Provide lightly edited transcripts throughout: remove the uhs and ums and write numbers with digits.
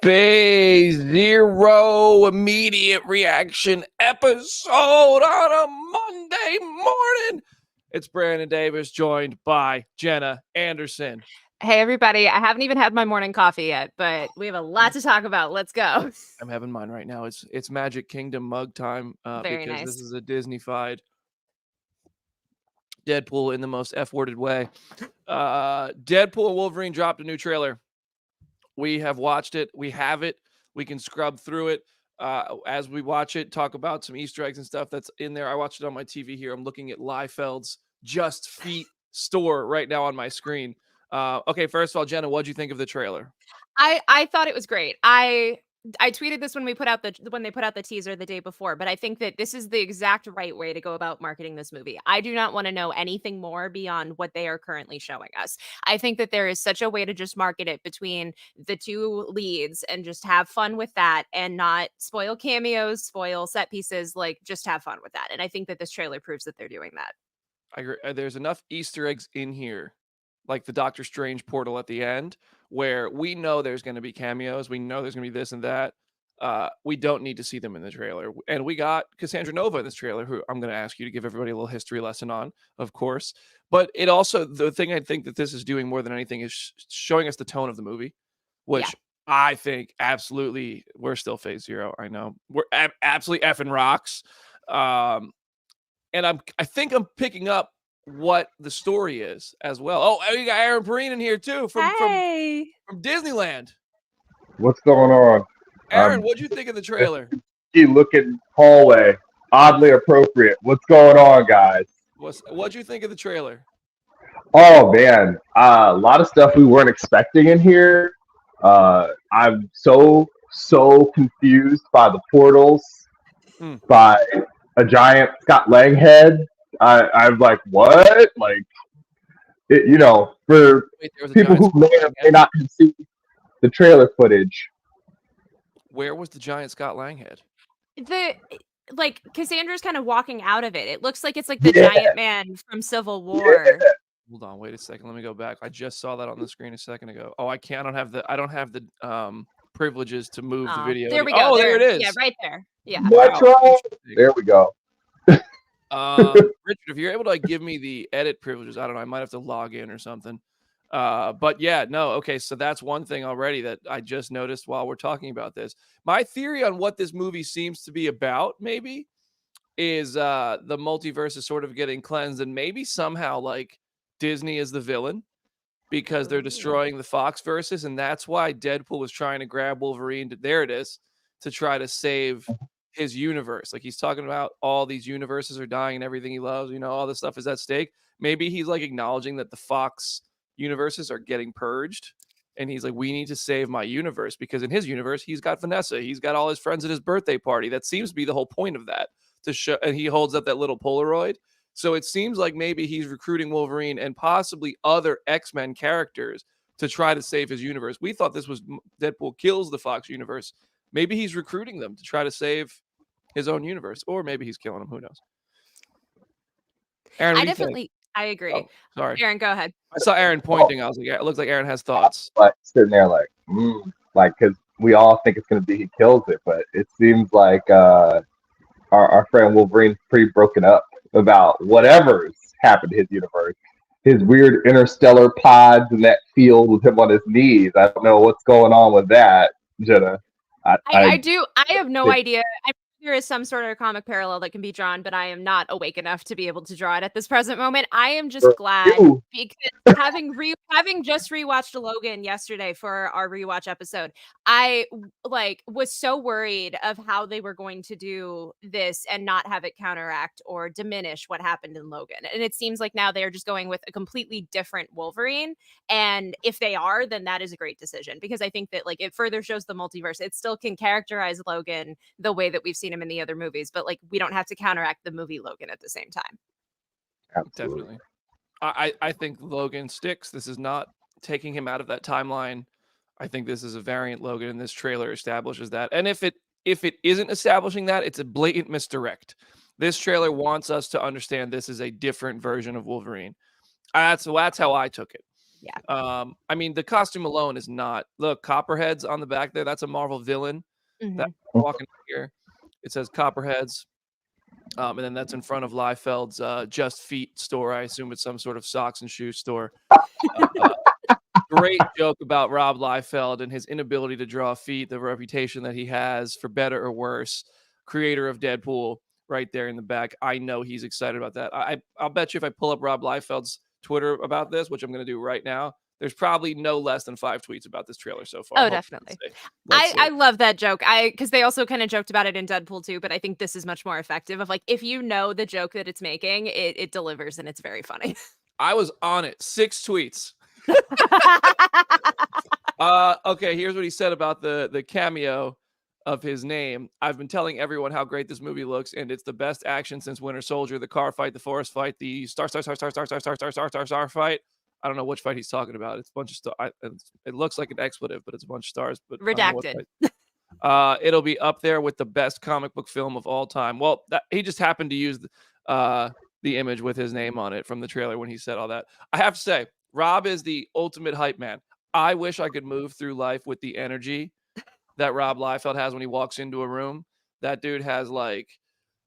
Phase Zero immediate reaction episode on a Monday morning. It's Brandon Davis joined by Jenna Anderson. Hey, everybody. I haven't even had my morning coffee yet, but we have a lot to talk about. Let's go. I'm having mine right now. It's Magic Kingdom mug time Very because nice. this is a Disney-fied Deadpool in the most F-worded way. Deadpool and Wolverine dropped a new trailer. We have watched it. We have it. We can scrub through it as we watch it, talk about some Easter eggs and stuff that's in there. I watched it on my TV here. I'm looking at Liefeld's Just Feet store right now on my screen. Okay, first of all, Jenna, what'd you think of the trailer? I thought it was great. I tweeted this when they put out the teaser the day before, but I think that this is the exact right way to go about marketing this movie. I do not want to know anything more beyond what they are currently showing us. I think that there is such a way to just market it between the two leads and just have fun with that and not spoil cameos, spoil set pieces, like just have fun with that. And I think that this trailer proves that they're doing that. I agree. There's enough Easter eggs in here, like the Doctor Strange portal at the end, where we know there's going to be cameos. We know there's going to be this and that. We don't need to see them in the trailer. And we got Cassandra Nova in this trailer, who I'm going to ask you to give everybody a little history lesson on, of course. But it also, the thing I think that this is doing more than anything is showing us the tone of the movie, which I think absolutely, we're still phase zero. I know. We're absolutely effing rocks. And I think I'm picking up what the story is as well. Oh, you got Aaron Perrine in here too from Disneyland. What's going on? Aaron, what'd you think of the trailer? Looking hallway, oddly appropriate. What's going on, guys? What'd you think of the trailer? Oh man, a lot of stuff we weren't expecting in here. I'm so confused by the portals, by a giant Scott Lang head. I'm like, what? Like, for people who may or may not have seen the trailer footage. Where was the giant Scott Lang head? Cassandra's kind of walking out of it. It looks like it's like the giant man from Civil War. Yeah. Hold on, wait a second. Let me go back. I just saw that on the screen a second ago. Oh, I can't. I don't have the privileges to move the video. There we go. Oh, there it is. Yeah, right there. Yeah. That's right. There we go. Richard, if you're able to give me the edit privileges, I don't know. I might have to log in or something. But yeah, no. Okay, so that's one thing already that I just noticed while we're talking about this. My theory on what this movie seems to be about, maybe, is the multiverse is sort of getting cleansed, and maybe somehow like Disney is the villain because they're destroying the Fox verses, and that's why Deadpool was trying to grab Wolverine. There it is, to try to save his universe. Like, he's talking about all these universes are dying and everything he loves, all this stuff is at stake. Maybe he's like acknowledging that the Fox universes are getting purged, and he's like, we need to save my universe, because in his universe he's got Vanessa, he's got all his friends at his birthday party. That seems to be the whole point of that, to show. And he holds up that little Polaroid, so it seems like maybe he's recruiting Wolverine and possibly other X-Men characters to try to save his universe. We thought this was Deadpool kills the Fox universe. Maybe he's recruiting them to try to save his own universe, or maybe he's killing them. Who knows? Aaron, I agree. Oh, sorry, Aaron, go ahead. I saw Aaron pointing. I was like, yeah, it looks like Aaron has thoughts. Like sitting there, because we all think it's going to be he kills it, but it seems like our friend Wolverine's pretty broken up about whatever's happened to his universe. His weird interstellar pods in that field with him on his knees. I don't know what's going on with that, Jenna. I have no idea. There is some sort of comic parallel that can be drawn, but I am not awake enough to be able to draw it at this present moment. I am just glad, because having just rewatched Logan yesterday for our rewatch episode, I was so worried of how they were going to do this and not have it counteract or diminish what happened in Logan. And it seems like now they're just going with a completely different Wolverine. And if they are, then that is a great decision, because I think that it further shows the multiverse. It still can characterize Logan the way that we've seen him in the other movies, but we don't have to counteract the movie Logan at the same time. Absolutely. I think Logan sticks. This is not taking him out of that timeline. I think this is a variant Logan, and this trailer establishes that. And if it isn't establishing that, it's a blatant misdirect. This trailer wants us to understand this is a different version of Wolverine. That's how I took it. Yeah. I mean, the costume alone is not. Look, Copperhead's on the back there. That's a Marvel villain. That's walking here. It says Copperheads. And then that's in front of Liefeld's Just Feet store. I assume it's some sort of socks and shoe store. Great joke about Rob Liefeld and his inability to draw feet, the reputation that he has, for better or worse. Creator of Deadpool, right there in the back. I know he's excited about that. I'll bet you if I pull up Rob Liefeld's Twitter about this, which I'm going to do right now, there's probably no less than 5 tweets about this trailer so far. Oh, definitely. I love that joke. Because they also kind of joked about it in Deadpool too, but I think this is much more effective. Of like, if you know the joke that it's making, it delivers and it's very funny. I was on it. 6 tweets. Okay, here's what he said about the cameo of his name. I've been telling everyone how great this movie looks, and it's the best action since Winter Soldier, the car fight, the forest fight, the star fight. I don't know which fight he's talking about. It's a bunch of stars. It looks like an expletive, but it's a bunch of stars. But redacted. It'll be up there with the best comic book film of all time. Well, he just happened to use the image with his name on it from the trailer when he said all that. I have to say, Rob is the ultimate hype man. I wish I could move through life with the energy that Rob Liefeld has when he walks into a room. That dude has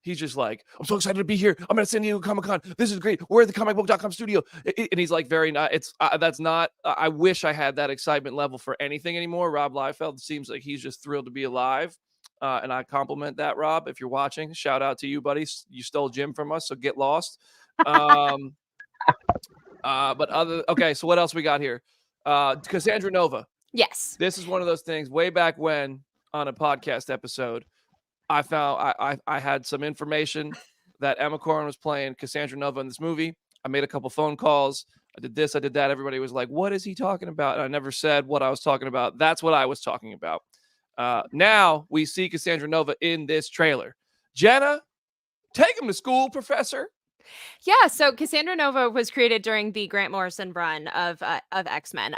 he's just like, I'm so excited to be here. I'm at San Diego Comic-Con. This is great. We're at the comicbook.com studio. And he's like, very not. That's not. I wish I had that excitement level for anything anymore. Rob Liefeld seems like he's just thrilled to be alive. And I compliment that, Rob. If you're watching, shout out to you, buddy. You stole Jim from us, so get lost. Okay, so what else we got here? Cassandra Nova. Yes. This is one of those things way back when on a podcast episode, I found I had some information that Emma Corrin was playing Cassandra Nova in this movie. I made a couple phone calls. I did this, I did that. Everybody was like, what is he talking about? And I never said what I was talking about. That's what I was talking about. Now we see Cassandra Nova in this trailer. Jenna, take him to school, Professor. Yeah, so Cassandra Nova was created during the Grant Morrison run of X-Men.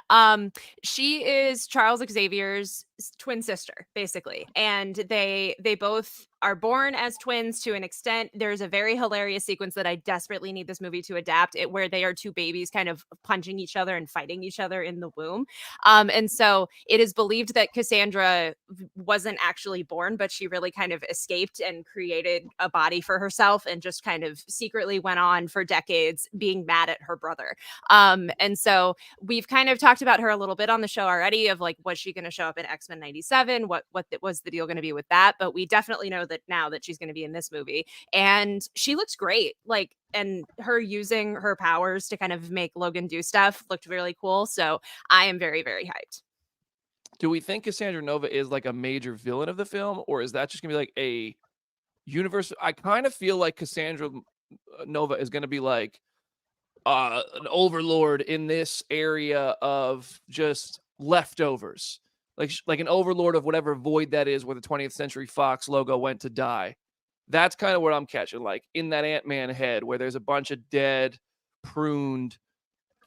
She is Charles Xavier's twin sister, basically, and they both are born as twins to an extent. There's a very hilarious sequence that I desperately need this movie to adapt it, where they are 2 babies kind of punching each other and fighting each other in the womb. And so it is believed that Cassandra wasn't actually born, but she really kind of escaped and created a body for herself and just kind of secretly went on for decades being mad at her brother. And so we've kind of talked about her a little bit on the show already, of like, was she going to show up in X-Men 97? What was the deal going to be with that? But we definitely know that now that she's going to be in this movie, and she looks great. Like, and her using her powers to kind of make Logan do stuff looked really cool. So I am very, very hyped. Do we think Cassandra Nova is like a major villain of the film, or is that just gonna be like a universe? I kind of feel like Cassandra Nova is gonna be like an overlord in this area of just leftovers, like an overlord of whatever void that is where the 20th Century Fox logo went to die. That's kind of what I'm catching, like in that Ant-Man head where there's a bunch of dead, pruned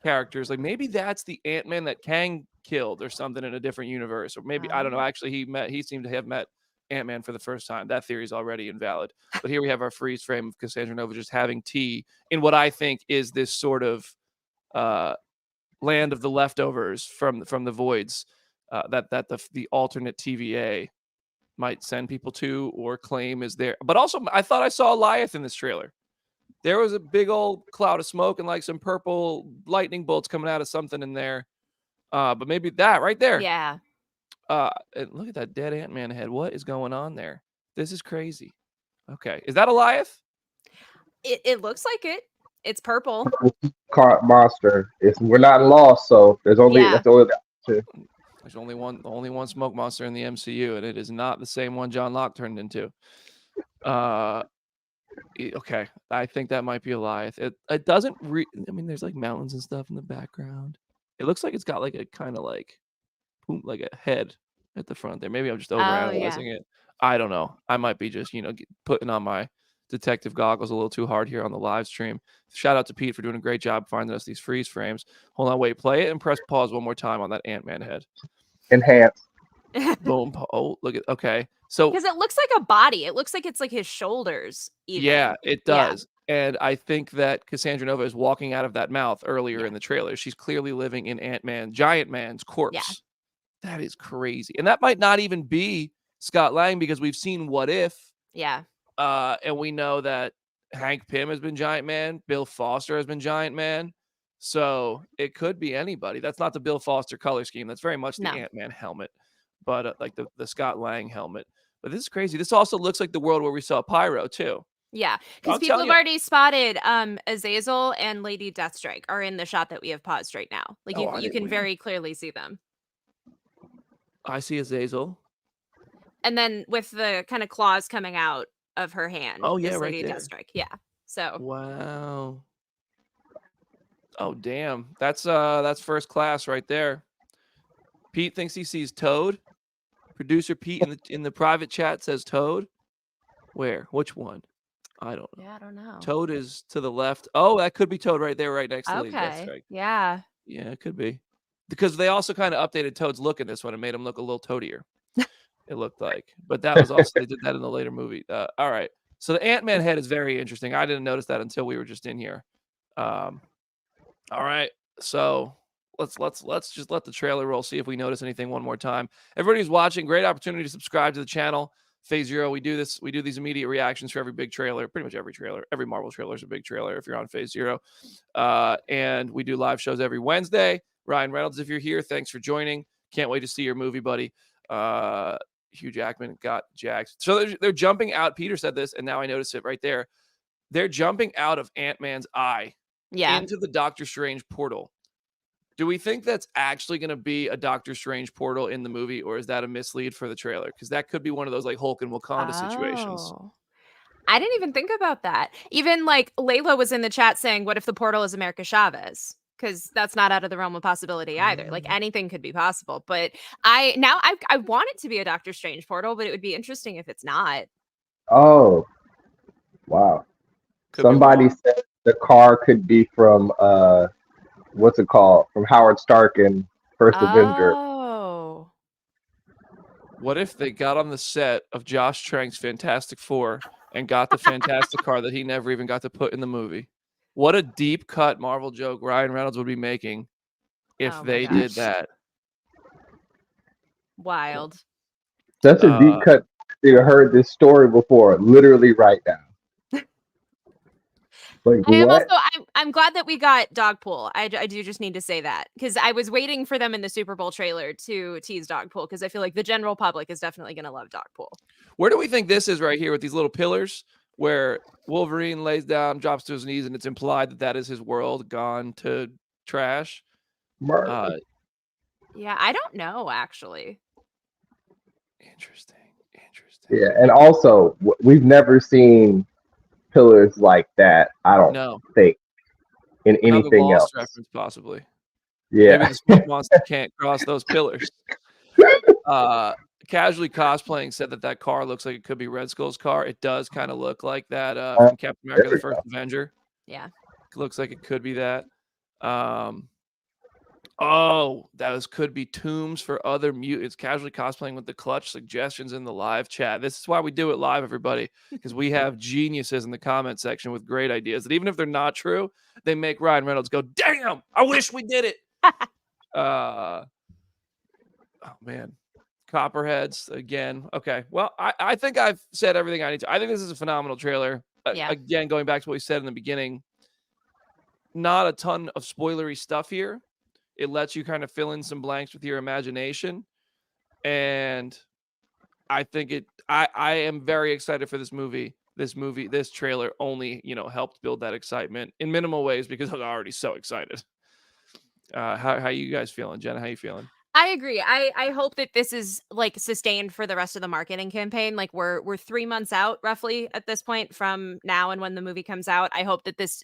characters. Like maybe that's the Ant-Man that Kang killed or something in a different universe. Or maybe, I don't know. Actually, he seemed to have met Ant-Man for the first time. That theory is already invalid. But here we have our freeze frame of Cassandra Nova just having tea in what I think is this sort of land of the leftovers from the voids that the alternate TVA might send people to or claim is there. But also, I thought I saw Goliath in this trailer. There was a big old cloud of smoke and like some purple lightning bolts coming out of something in there. But maybe that right there. Yeah. And look at that dead Ant-Man head. What is going on there? This is crazy. Okay. Is that Goliath? It looks like it. It's purple. Car monster. We're not lost, so there's only that's only the option. There's only one smoke monster in the MCU, and it is not the same one John Locke turned into. Okay, I think that might be Goliath. It doesn't. I mean, there's like mountains and stuff in the background. It looks like it's got like a kind of like a head at the front there. Maybe I'm just overanalyzing it. I don't know. I might be just putting on my detective goggles a little too hard here on the live stream. Shout out to Pete for doing a great job finding us these freeze frames. Hold on, wait, play it and press pause one more time on that Ant-Man head. Enhance. Boom. Oh, look at, okay. So because it looks like a body. It looks like it's like his shoulders. Even. Yeah, it does. And I think that Cassandra Nova is walking out of that mouth earlier in the trailer. She's clearly living in Giant Man's corpse. That is crazy. And that might not even be Scott Lang because we've seen What If. Yeah. And we know that Hank Pym has been Giant Man. Bill Foster has been Giant Man. So it could be anybody. That's not the Bill Foster color scheme. That's very much the Ant-Man helmet, but like the Scott Lang helmet. But this is crazy. This also looks like the world where we saw Pyro too. Yeah, because people have already spotted Azazel and Lady Deathstrike are in the shot that we have paused right now. Like you can very clearly see them. I see Azazel. And then with the kind of claws coming out of her hand. Oh yeah, Lady right there. Deathstrike. Yeah. So wow. Oh damn. That's first class right there. Pete thinks he sees Toad. Producer Pete in the private chat says Toad. Where? Which one? I don't know. Yeah, I don't know. Toad is to the left. Oh, that could be Toad right there, right next to Lady Deathstrike. Yeah. Yeah, it could be. Because they also kind of updated Toad's look in this one and made him look a little toadier. It looked like. But that was also, they did that in the later movie. All right. So the Ant-Man head is very interesting. I didn't notice that until we were just in here. All right. So let's just let the trailer roll, see if we notice anything one more time. Everybody who's watching, great opportunity to subscribe to the channel. Phase Zero, we do these immediate reactions for every big trailer, pretty much every trailer. Every Marvel trailer is a big trailer if you're on Phase Zero. And we do live shows every Wednesday. Ryan Reynolds, if you're here, thanks for joining. Can't wait to see your movie, buddy. Hugh Jackman got jacked. So they're jumping out. Peter said this, and now I notice it right there. They're jumping out of Ant-Man's eye into the Doctor Strange portal. Do we think that's actually going to be a Doctor Strange portal in the movie, or is that a mislead for the trailer? Because that could be one of those like Hulk and Wakanda situations. I didn't even think about that. Even like Layla was in the chat saying, what if the portal is America Chavez? Because that's not out of the realm of possibility either. Like anything could be possible. But I want it to be a Doctor Strange portal, but it would be interesting if it's not. Oh, wow. Somebody said the car could be from what's it called? From Howard Stark in First Avenger. Oh. What if they got on the set of Josh Trank's Fantastic Four and got the Fantastic car that he never even got to put in the movie? What a deep cut Marvel joke Ryan Reynolds would be making if they did that. Wild. Such a deep cut. You heard this story before, literally right now. Like, I'm glad that we got Dogpool. I do just need to say that because I was waiting for them in the Super Bowl trailer to tease Dogpool because I feel like the general public is definitely going to love Dogpool. Where do we think this is right here with these little pillars where Wolverine lays down, drops to his knees, and it's implied that is his world gone to trash? Yeah, I don't know, actually. Interesting. Yeah, and also, we've never seen pillars like that, I don't think, in anything else. Reference, possibly. Yeah. Maybe the smoke monster can't cross those pillars. Casually cosplaying said that car looks like it could be Red Skull's car. It does kind of look like that from Captain America, the First Avenger. Yeah. It looks like it could be that. Oh, could be tombs for other mutants. Casually cosplaying with the Clutch suggestions in the live chat. This is why we do it live, everybody, because we have geniuses in the comment section with great ideas that even if they're not true, they make Ryan Reynolds go, damn, I wish we did it. Oh, man. Copperheads again. Okay. Well, I think I've said everything I need to. I think this is a phenomenal trailer. Again, going back to what we said in the beginning, not a ton of spoilery stuff here. It lets you kind of fill in some blanks with your imagination. And I think I am very excited for this movie. This trailer only, helped build that excitement in minimal ways because I was already so excited. How you guys feeling? Jenna, how you feeling? I agree. I hope that this is like sustained for the rest of the marketing campaign. Like we're 3 months out roughly at this point from now and when the movie comes out. I hope that this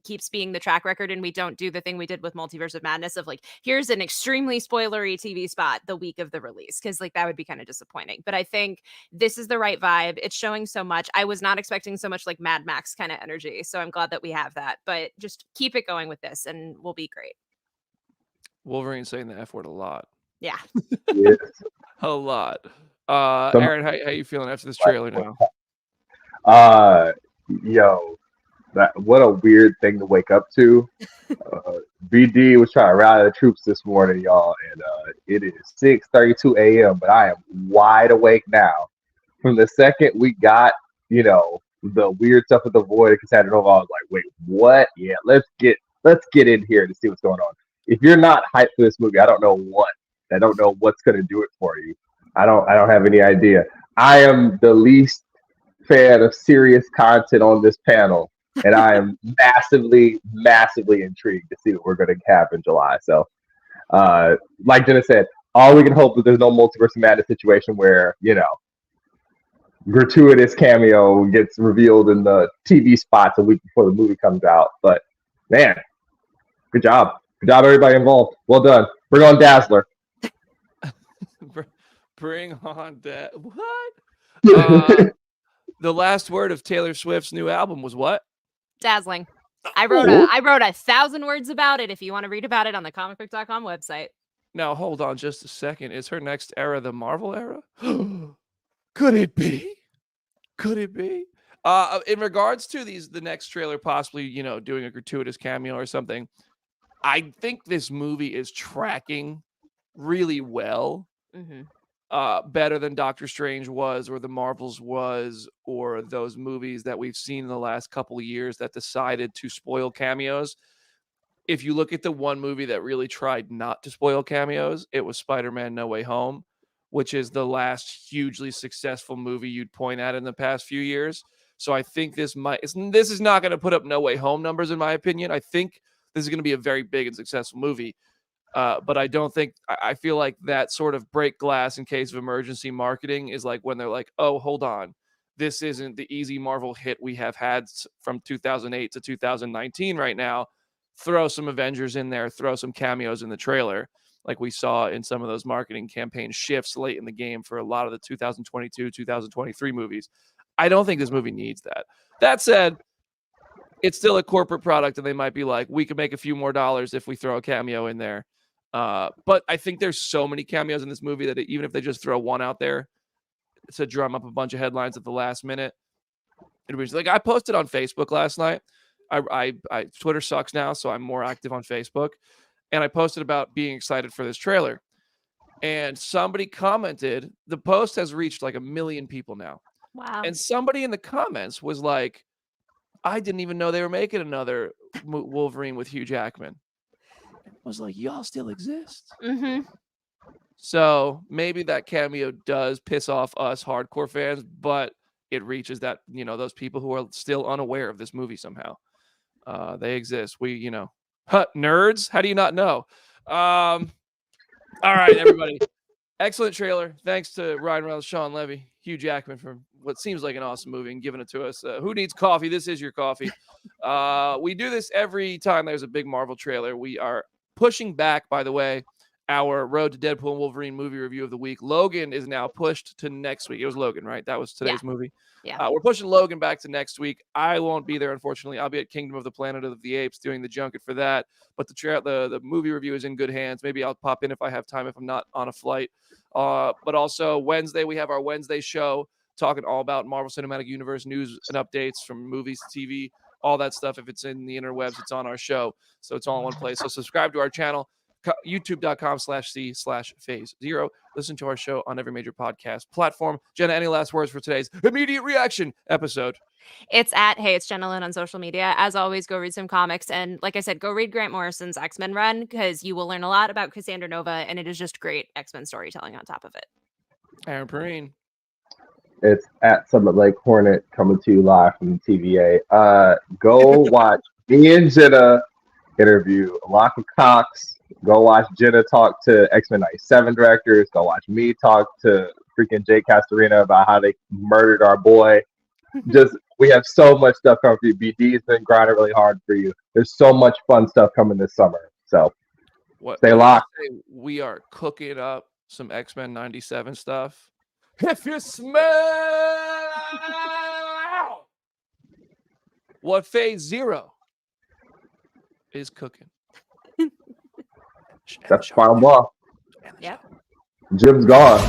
keeps being the track record and we don't do the thing we did with Multiverse of Madness of like, here's an extremely spoilery TV spot the week of the release. Cause like that would be kind of disappointing, but I think this is the right vibe. It's showing so much. I was not expecting so much like Mad Max kind of energy. So I'm glad that we have that, but just keep it going with this and we'll be great. Wolverine saying the F word a lot. Yeah. Yes. A lot. Aaron, how you feeling after this trailer now? Yo, That what a weird thing to wake up to. BD was trying to rally the troops this morning, y'all, and it is 6:32 a.m. But I am wide awake now. From the second we got, the weird stuff with the void and Cassandra Nova, I was like, wait, what? Yeah, let's get in here to see what's going on. If you're not hyped for this movie, I don't know what's gonna do it for you. I don't have any idea. I am the least fan of serious content on this panel, and I am massively, massively intrigued to see what we're going to have in July. So, like Jenna said, all we can hope is there's no multiverse of madness situation where, gratuitous cameo gets revealed in the TV spots a week before the movie comes out. But, man, good job. Good job, everybody involved. Well done. Bring on Dazzler. Bring on that. What? The last word of Taylor Swift's new album was what? Dazzling. I wrote 1,000 words about it if you want to read about it on the comicbook.com website. Now, hold on just a second. Is her next era the Marvel era? Could it be? Could it be? In regards to the next trailer possibly, doing a gratuitous cameo or something, I think this movie is tracking really well. Mm-hmm. Better than Doctor Strange was, or the Marvels was, or those movies that we've seen in the last couple of years that decided to spoil cameos. If you look at the one movie that really tried not to spoil cameos, it was Spider-Man No Way Home, which is the last hugely successful movie you'd point at in the past few years. So I think this is not going to put up No Way Home numbers, in my opinion. I think this is going to be a very big and successful movie. But I feel like that sort of break glass in case of emergency marketing is like when they're like, oh, hold on, this isn't the easy Marvel hit we have had from 2008 to 2019 right now. Throw some Avengers in there, throw some cameos in the trailer, like we saw in some of those marketing campaign shifts late in the game for a lot of the 2022, 2023 movies. I don't think this movie needs that. That said, it's still a corporate product, and they might be like, we could make a few more dollars if we throw a cameo in there. But I think there's so many cameos in this movie that even if they just throw one out there to drum up a bunch of headlines at the last minute, it'd be like I posted on Facebook last night. I Twitter sucks now, so I'm more active on Facebook, and I posted about being excited for this trailer. And somebody commented, the post has reached like 1 million people now. Wow! And somebody in the comments was like, I didn't even know they were making another Wolverine with Hugh Jackman. I was like, y'all still exist. Mm-hmm. So maybe that cameo does piss off us hardcore fans, but it reaches that, those people who are still unaware of this movie somehow. They exist. We, nerds. How do you not know? All right, everybody. Excellent trailer. Thanks to Ryan Reynolds, Sean Levy, Hugh Jackman for what seems like an awesome movie and giving it to us. Who needs coffee? This is your coffee. We do this every time there's a big Marvel trailer. We are pushing back, by the way, our Road to Deadpool and Wolverine movie review of the week. Logan is now pushed to next week. It was Logan, right? That was today's movie. Yeah. We're pushing Logan back to next week. I won't be there, unfortunately. I'll be at Kingdom of the Planet of the Apes doing the junket for that. But the movie review is in good hands. Maybe I'll pop in if I have time, if I'm not on a flight. But also Wednesday, we have our Wednesday show talking all about Marvel Cinematic Universe news and updates from movies, TV, all that stuff. If it's in the interwebs, it's on our show. So it's all in one place. So subscribe to our channel, youtube.com/c/phase0. Listen to our show on every major podcast platform. Jenna, any last words for today's immediate reaction episode? It's at Hey It's Jenna Lynn on social media. As always, go read some comics. And like I said, go read Grant Morrison's X-Men run because you will learn a lot about Cassandra Nova, and it is just great X-Men storytelling on top of it. Aaron Perrine. It's at Summit Lake Hornet coming to you live from the TVA. Go watch me and Jenna interview Alaka Cox. Go watch Jenna talk to X-Men 97 directors. Go watch me talk to freaking Jake Castorina about how they murdered our boy. We have so much stuff coming for you. BD's been grinding really hard for you. There's so much fun stuff coming this summer. So stay locked. We are cooking up some X-Men 97 stuff. If you smell what Phase Zero is cooking. That's final block. Yep. Jim's gone.